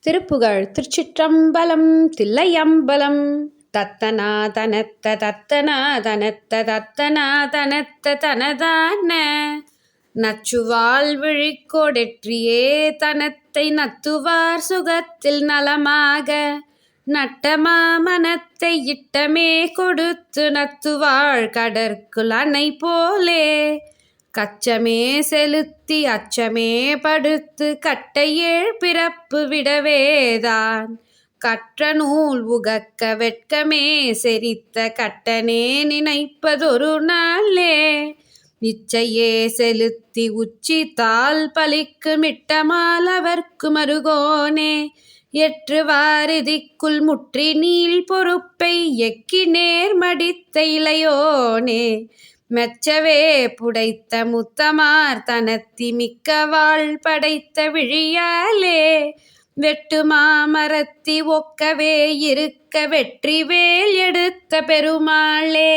திருப்புகழ். திருச்சிற்றம்பலம். தில்லையம்பலம். தத்தனா தனத்த தத்தனா தனத்த தத்தனா தனத்த தனதான நச்சுவால் விழிக்கோடெற்றியே தனத்தை நத்துவார் சுகத்தில் நலமாக நட்டமா மனத்தை இட்டமே கொடுத்து நத்துவாள் கடற்குள் அணை போலே கச்சமே செலுத்தி அச்சமே படுத்து கட்டையேழ் பிறப்பு விடவேதான் கற்ற நூல் உகக்க வெட்கமே செரித்த கட்டனே நினைப்பதொரு நாளே இச்சையே செலுத்தி உச்சி தாள் பலிக்கு மிட்டமால் அவர்க்கு மருகோனே எற்று வாரிதிக்குள் முற்றி நீள் பொறுப்பை எக்கி நேர் மடித்த இளையோனே மெச்சவே புடைத்த முத்தமார் தனத்தி மிக்க வாழ் படைத்த விழியாலே வெட்டு மாமரத்தி ஒக்கவே இருக்க வெற்றி வேல் எடுத்த பெருமாளே.